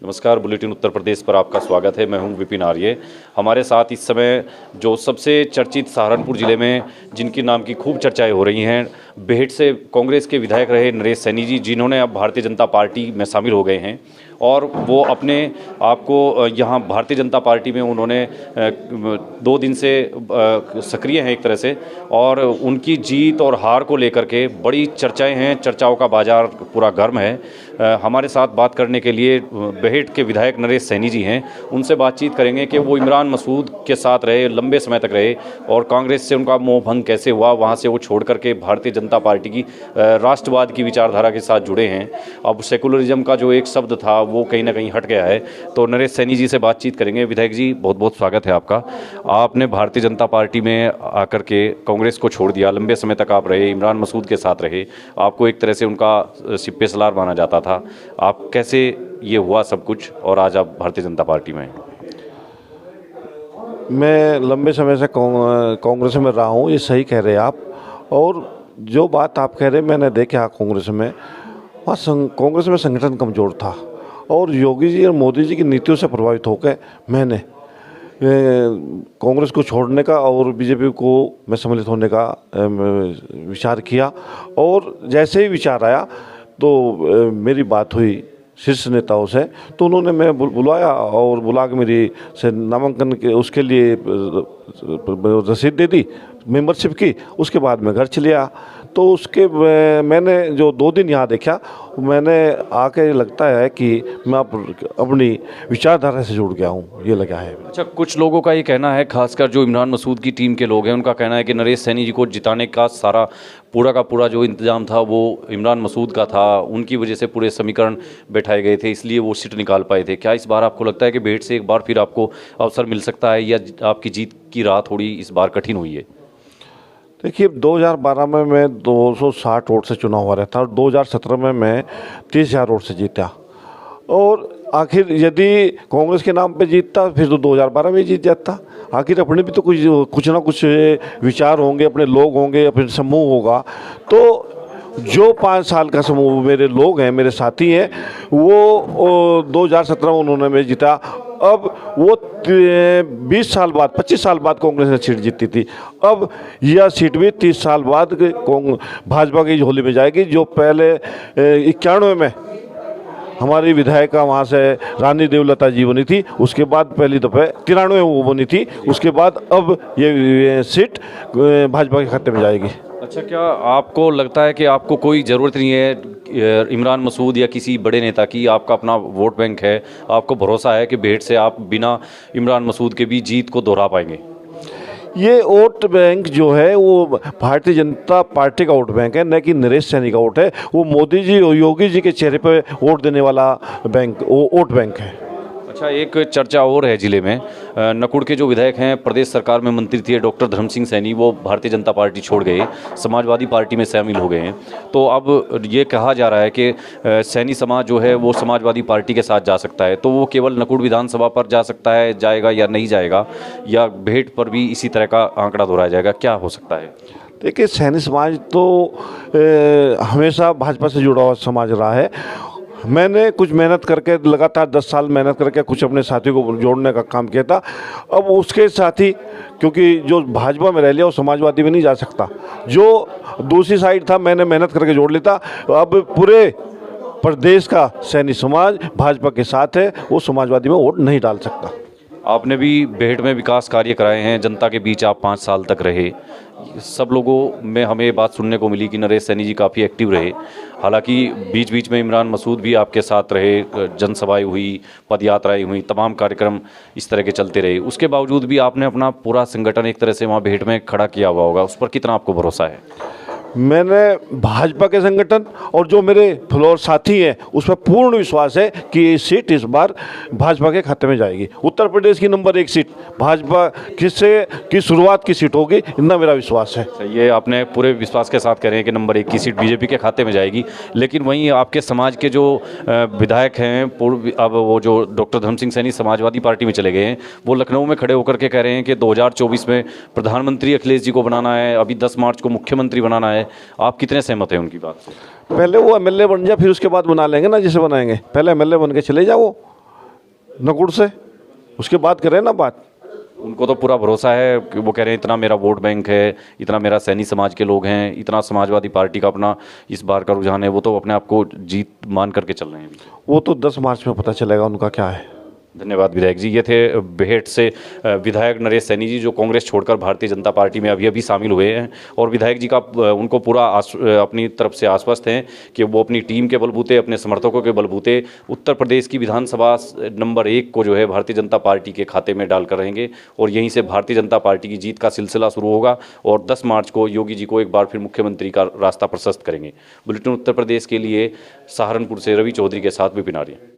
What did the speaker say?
नमस्कार, बुलेटिन उत्तर प्रदेश पर आपका स्वागत है। मैं हूं विपिन आर्य। हमारे साथ इस समय जो सबसे चर्चित सहारनपुर जिले में जिनकी नाम की खूब चर्चाएं हो रही हैं, बेहट से कांग्रेस के विधायक रहे नरेश सैनी जी, जिन्होंने अब भारतीय जनता पार्टी में शामिल हो गए हैं और वो अपने आप को यहाँ भारतीय जनता पार्टी में उन्होंने 2 दिन से सक्रिय हैं एक तरह से, और उनकी जीत और हार को लेकर के बड़ी चर्चाएं हैं, चर्चाओं का बाजार पूरा गर्म है। हमारे साथ बात करने के लिए बेहट के विधायक नरेश सैनी जी हैं। उनसे बातचीत करेंगे कि वो इमरान मसूद के साथ रहे, लंबे समय तक रहे, और कांग्रेस से उनका मोह भंग कैसे हुआ, वहाँ से वो छोड़ करके भारतीय जनता पार्टी की राष्ट्रवाद की विचारधारा के साथ जुड़े हैं। अब सेकुलरिज्म का जो एक शब्द था वो कहीं ना कहीं हट गया है। तो नरेश सैनी जी से बातचीत करेंगे। विधायक जी, बहुत बहुत स्वागत है आपका। आपने भारतीय जनता पार्टी में आकर के कांग्रेस को छोड़ दिया, लंबे समय तक आप रहे, इमरान मसूद के साथ रहे, आपको एक तरह से उनका सिप्पे सलार माना जाता था। आप कैसे ये हुआ सब कुछ और आज आप भारतीय जनता पार्टी में हैं? मैं लंबे समय से कांग्रेस में रहा हूँ, ये सही कह रहे हैं आप। और जो बात आप कह रहे हैं मैंने देखा कांग्रेस में, वहाँ कांग्रेस में संगठन कमज़ोर था और योगी जी और मोदी जी की नीतियों से प्रभावित होकर मैंने कांग्रेस को छोड़ने का और बीजेपी को में सम्मिलित होने का विचार किया। और जैसे ही विचार आया तो मेरी बात हुई शीर्ष नेताओं से, तो उन्होंने मैं बुलाया और बुला के मेरी से नामांकन के उसके लिए रसीद दे दी मेंबरशिप की। उसके बाद मैं घर चले आया। तो उसके मैंने जो 2 दिन यहाँ देखा, मैंने आके लगता है कि मैं अपनी विचारधारा से जुड़ गया हूँ, ये लगा है। अच्छा, कुछ लोगों का ये कहना है, खासकर जो इमरान मसूद की टीम के लोग हैं, उनका कहना है कि नरेश सैनी जी को जिताने का सारा पूरा का पूरा जो इंतजाम था वो इमरान मसूद का था, उनकी वजह से पूरे समीकरण बैठाए गए थे, इसलिए वो सीट निकाल पाए थे। क्या इस बार आपको लगता है कि बेहट से एक बार फिर आपको अवसर मिल सकता है, या आपकी जीत की राह थोड़ी इस बार कठिन हुई है? देखिए, 2012 में मैं 260 वोट से चुनाव हुआ रहता और 2017 में मैं 30,000 वोट से जीता। और आखिर यदि कांग्रेस के नाम पे जीतता फिर तो 2012 में जीत जाता। आखिर अपने भी तो कुछ ना कुछ विचार होंगे, अपने लोग होंगे, अपने समूह होगा। तो जो 5 साल का समूह मेरे लोग हैं, मेरे साथी हैं, वो 2017 में उन्होंने मैं जीता। अब वो 20 साल बाद 25 साल बाद कांग्रेस ने सीट जीती थी। अब यह सीट भी 30 साल बाद भाजपा की झोली में जाएगी। जो पहले 91 में हमारी विधायिका वहाँ से रानी देवलता जी बनी थी, उसके बाद पहली दफ़े 93 वो बनी थी, उसके बाद अब ये सीट भाजपा के खाते में जाएगी। अच्छा, क्या आपको लगता है कि आपको कोई ज़रूरत नहीं है इमरान मसूद या किसी बड़े नेता की? आपका अपना वोट बैंक है, आपको भरोसा है कि बेहट से आप बिना इमरान मसूद के भी जीत को दोहरा पाएंगे? ये वोट बैंक जो है वो भारतीय जनता पार्टी का वोट बैंक है, न कि नरेश सैनी का वोट है। वो मोदी जी और योगी जी के चेहरे पर वोट देने वाला बैंक, वो वोट बैंक है। अच्छा, एक चर्चा और है जिले में, नकुड़ के जो विधायक हैं, प्रदेश सरकार में मंत्री थे डॉक्टर धर्म सिंह सैनी, वो भारतीय जनता पार्टी छोड़ गए, समाजवादी पार्टी में शामिल हो गए हैं। तो अब ये कहा जा रहा है कि सैनी समाज जो है वो समाजवादी पार्टी के साथ जा सकता है। तो वो केवल नकुड़ विधानसभा पर जा सकता है, जाएगा या नहीं जाएगा, या बेहट पर भी इसी तरह का आंकड़ा दोहराया जाएगा? क्या हो सकता है? देखिए, सैनी समाज तो हमेशा भाजपा से जुड़ा हुआ समाज रहा है। मैंने कुछ मेहनत करके लगातार 10 साल मेहनत करके कुछ अपने साथियों को जोड़ने का काम किया था। अब उसके साथी, क्योंकि जो भाजपा में रह लिया वो समाजवादी में नहीं जा सकता। जो दूसरी साइड था मैंने मेहनत करके जोड़ लिया था। अब पूरे प्रदेश का सैनी समाज भाजपा के साथ है, वो समाजवादी में वोट नहीं डाल सकता। आपने भी बेहट में विकास कार्य कराए हैं, जनता के बीच आप 5 साल तक रहे। सब लोगों में हमें ये बात सुनने को मिली कि नरेश सैनी जी काफ़ी एक्टिव रहे। हालांकि बीच बीच में इमरान मसूद भी आपके साथ रहे, जनसभाएं हुई, पदयात्राएं हुई, तमाम कार्यक्रम इस तरह के चलते रहे। उसके बावजूद भी आपने अपना पूरा संगठन एक तरह से वहाँ बेहट में खड़ा किया हुआ होगा, उस पर कितना आपको भरोसा है? मैंने भाजपा के संगठन और जो मेरे फ्लोर साथी हैं उस पर पूर्ण विश्वास है कि ये सीट इस बार भाजपा के खाते में जाएगी। उत्तर प्रदेश की नंबर 1 सीट भाजपा की शुरुआत की सीट होगी, इतना मेरा विश्वास है। ये आपने पूरे विश्वास के साथ कह रहे हैं कि नंबर 1 की सीट बीजेपी के खाते में जाएगी। लेकिन वहीं आपके समाज के जो विधायक हैं, पूर्व अब वो जो डॉक्टर धर्म सिंह सैनी समाजवादी पार्टी में चले गए हैं, वो लखनऊ में खड़े होकर के कह रहे हैं कि 2024 में प्रधानमंत्री अखिलेश जी को बनाना है, अभी 10 मार्च को मुख्यमंत्री बनाना है। आप कितने सहमत हैं उनकी बात से? पहले वो एमएलए बन जाए, फिर उसके बाद बना लेंगे ना, जिसे बनाएंगे। पहले एमएलए बन के चले जाओ, नकुड़ से, उसके बाद करें ना बात। उनको तो पूरा भरोसा है कि वो कह रहे हैं इतना मेरा वोट बैंक है, इतना मेरा सैनी समाज के लोग हैं, इतना समाजवादी पार्टी का अपना इस बार का रुझान है, वो तो अपने आप को जीत मान करके चल रहे हैं अभी। वो तो 10 मार्च में पता चलेगा उनका क्या है। धन्यवाद विधायक जी। ये थे बेहट से विधायक नरेश सैनी जी, जो कांग्रेस छोड़कर भारतीय जनता पार्टी में अभी अभी शामिल हुए हैं। और विधायक जी का उनको पूरा अपनी तरफ से आश्वस्त हैं कि वो अपनी टीम के बलबूते, अपने समर्थकों के बलबूते उत्तर प्रदेश की विधानसभा नंबर 1 को जो है भारतीय जनता पार्टी के खाते में डालकर रहेंगे और यहीं से भारतीय जनता पार्टी की जीत का सिलसिला शुरू होगा और 10 मार्च को योगी जी को एक बार फिर मुख्यमंत्री का रास्ता प्रशस्त करेंगे। बुलेटिन उत्तर प्रदेश के लिए सहारनपुर से रवि चौधरी के साथ विपिन आर्य।